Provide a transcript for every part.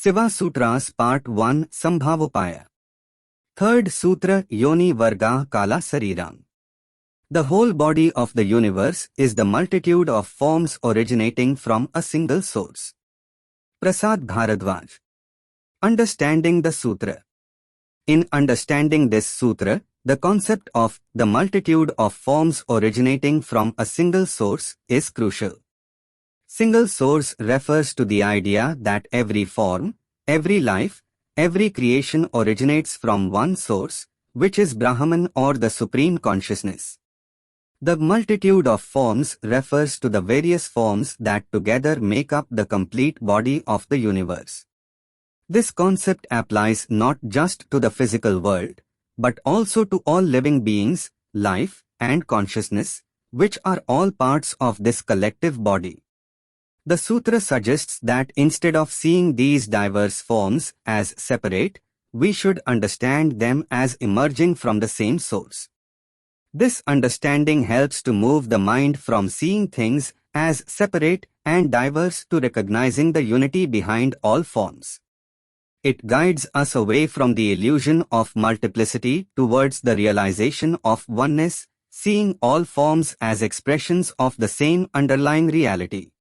Siva Sutras Part 1 Sambhavopaya. Third Sutra Yoni vargaḥ Kala Sariram. The whole body of the universe is the multitude of forms originating from a single source. Prasad Bhardwaj. Understanding the Sutra. In understanding this sutra, the concept of the multitude of forms originating from a single source is crucial. Single source refers to the idea that every form, every life, every creation originates from one source, which is Brahman or the Supreme Consciousness. The multitude of forms refers to the various forms that together make up the complete body of the universe. This concept applies not just to the physical world, but also to all living beings, life, and consciousness, which are all parts of this collective body. The sutra suggests that instead of seeing these diverse forms as separate, we should understand them as emerging from the same source. This understanding helps to move the mind from seeing things as separate and diverse to recognizing the unity behind all forms. It guides us away from the illusion of multiplicity towards the realization of oneness, seeing all forms as expressions of the same underlying reality.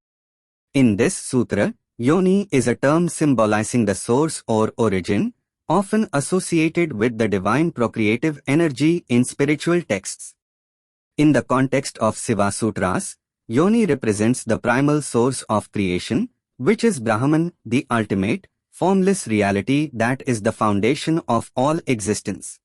In this sutra, Yoni is a term symbolizing the source or origin, often associated with the divine procreative energy in spiritual texts. In the context of Siva Sutras, Yoni represents the primal source of creation, which is Brahman, the ultimate, formless reality that is the foundation of all existence.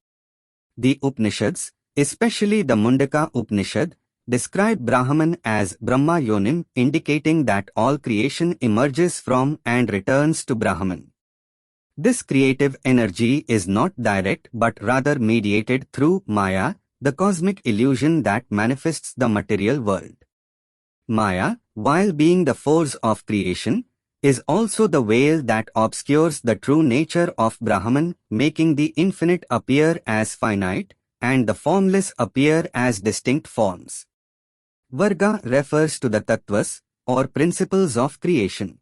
The Upanishads, especially the Mundaka Upanishad, describe Brahman as Brahma Yonim, indicating that all creation emerges from and returns to Brahman. This creative energy is not direct but rather mediated through Mayiya, the cosmic illusion that manifests the material world. Mayiya, while being the force of creation, is also the veil that obscures the true nature of Brahman, making the infinite appear as finite and the formless appear as distinct forms. Vargaḥ refers to the tattvas, or principles of creation.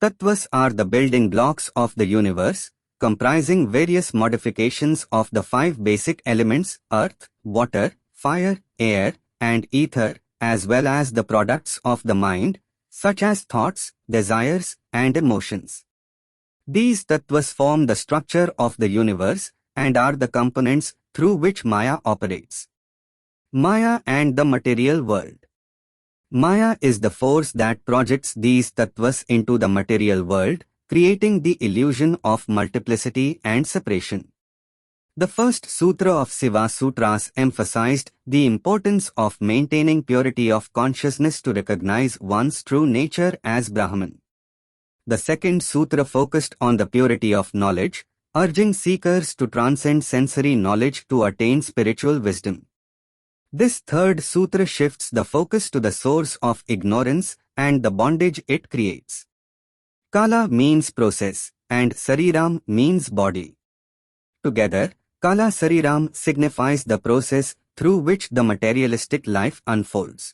Tattvas are the building blocks of the universe, comprising various modifications of the five basic elements: earth, water, fire, air, and ether, as well as the products of the mind, such as thoughts, desires, and emotions. These tattvas form the structure of the universe and are the components through which Mayiya operates. Mayiya and the material world. Mayiya is the force that projects these tattvas into the material world, creating the illusion of multiplicity and separation. The first sutra of Siva Sutras emphasized the importance of maintaining purity of consciousness to recognize one's true nature as Brahman. The second sutra focused on the purity of knowledge, urging seekers to transcend sensory knowledge to attain spiritual wisdom. This third sutra shifts the focus to the source of ignorance and the bondage it creates. Kala means process, and Sariram means body. Together, Kala Sariram signifies the process through which the materialistic life unfolds.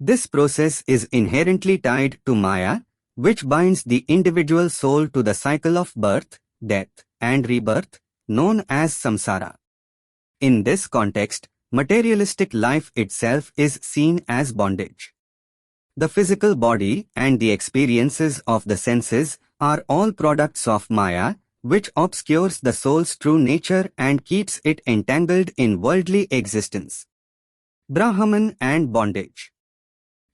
This process is inherently tied to Mayiya, which binds the individual soul to the cycle of birth, death, and rebirth, known as samsara. In this context, materialistic life itself is seen as bondage. The physical body and the experiences of the senses are all products of Mayiya, which obscures the soul's true nature and keeps it entangled in worldly existence. Brahman and bondage.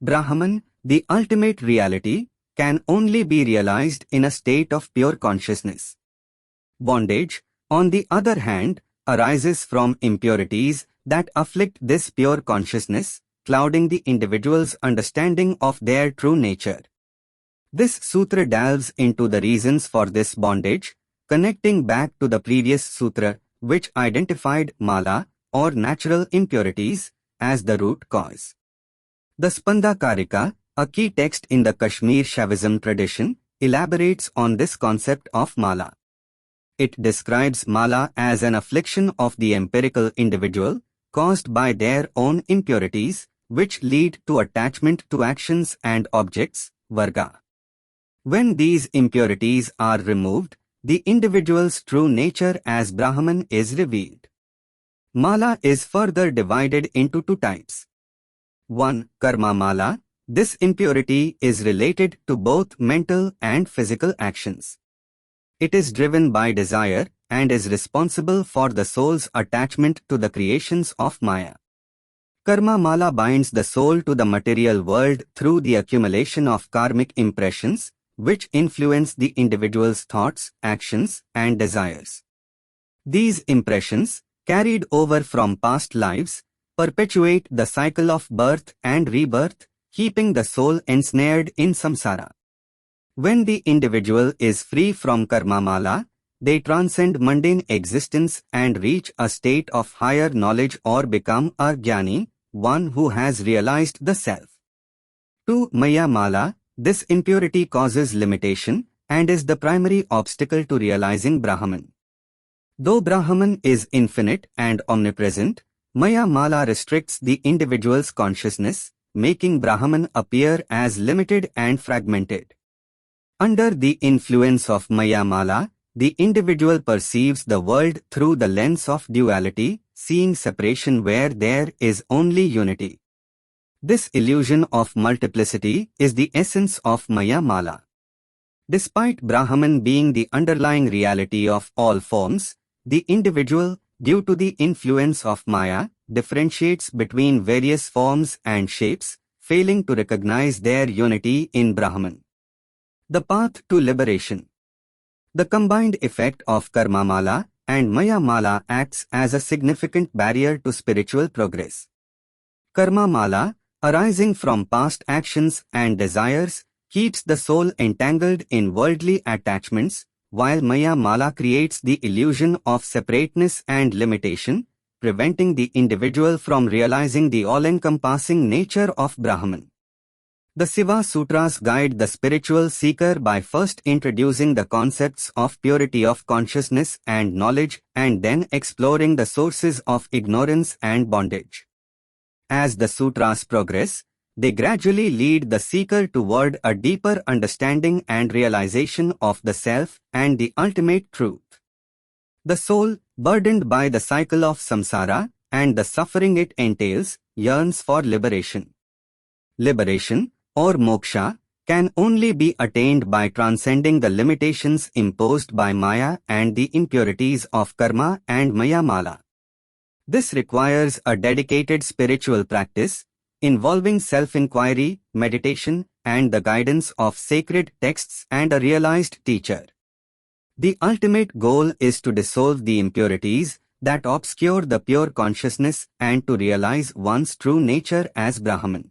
Brahman, the ultimate reality, can only be realized in a state of pure consciousness. Bondage, on the other hand, arises from impurities that afflict this pure consciousness, clouding the individual's understanding of their true nature. This sutra delves into the reasons for this bondage, connecting back to the previous sutra, which identified mala, or natural impurities, as the root cause. The Spanda Karika, a key text in the Kashmir Shaivism tradition, elaborates on this concept of mala. It describes mala as an affliction of the empirical individual, caused by their own impurities, which lead to attachment to actions and objects, vargaḥ. When these impurities are removed, the individual's true nature as Brahman is revealed. Mala is further divided into two types. 1. Karma Mala. This impurity is related to both mental and physical actions. It is driven by desire and is responsible for the soul's attachment to the creations of Maya. Karma Mala binds the soul to the material world through the accumulation of karmic impressions, which influence the individual's thoughts, actions, and desires. These impressions, carried over from past lives, perpetuate the cycle of birth and rebirth, keeping the soul ensnared in samsara. When the individual is free from karma mala, they transcend mundane existence and reach a state of higher knowledge or become a jnani, one who has realized the self. 2. Mayiya mala. This impurity causes limitation and is the primary obstacle to realizing Brahman. Though Brahman is infinite and omnipresent, Mayiya mala restricts the individual's consciousness, making Brahman appear as limited and fragmented. Under the influence of Mayiya mala, the individual perceives the world through the lens of duality, seeing separation where there is only unity. This illusion of multiplicity is the essence of Mayiya mala. Despite Brahman being the underlying reality of all forms, the individual, due to the influence of Maya, differentiates between various forms and shapes, failing to recognize their unity in Brahman. The path to liberation. The combined effect of Karma Mala and Mayiya Mala acts as a significant barrier to spiritual progress. Karma Mala, arising from past actions and desires, keeps the soul entangled in worldly attachments, while Mayiya Mala creates the illusion of separateness and limitation, preventing the individual from realizing the all-encompassing nature of Brahman. The Siva Sutras guide the spiritual seeker by first introducing the concepts of purity of consciousness and knowledge and then exploring the sources of ignorance and bondage. As the sutras progress, they gradually lead the seeker toward a deeper understanding and realization of the self and the ultimate truth. The soul, burdened by the cycle of samsara and the suffering it entails, yearns for liberation. Liberation, or moksha, can only be attained by transcending the limitations imposed by Maya and the impurities of karma and Mayiya mala. This requires a dedicated spiritual practice, involving self-inquiry, meditation, and the guidance of sacred texts and a realized teacher. The ultimate goal is to dissolve the impurities that obscure the pure consciousness and to realize one's true nature as Brahman.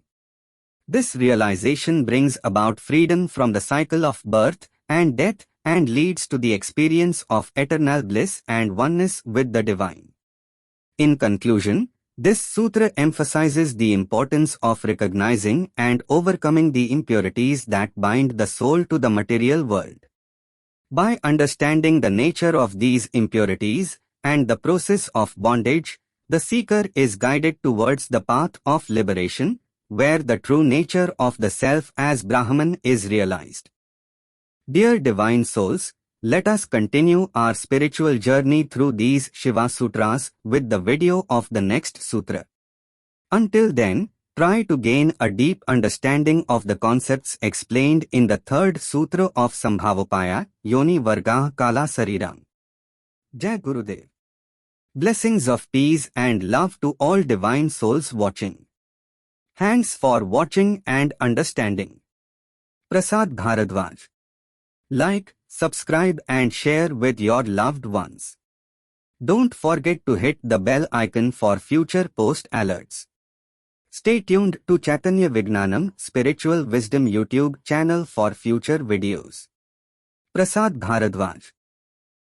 This realization brings about freedom from the cycle of birth and death and leads to the experience of eternal bliss and oneness with the divine. In conclusion, this sutra emphasizes the importance of recognizing and overcoming the impurities that bind the soul to the material world. By understanding the nature of these impurities and the process of bondage, the seeker is guided towards the path of liberation, where the true nature of the self as Brahman is realized. Dear divine souls, let us continue our spiritual journey through these Siva Sutras with the video of the next sutra. Until then, try to gain a deep understanding of the concepts explained in the third sutra of Sambhavopaya, Yoni vargaḥ kala Sariram. Jai Gurudev. Blessings of peace and love to all divine souls watching. Thanks for watching and understanding. Prasad Bharadwaj. Like, subscribe and share with your loved ones. Don't forget to hit the bell icon for future post alerts. Stay tuned to Chaitanya Vijnanam Spiritual Wisdom YouTube channel for future videos. Prasad Bharadwaj.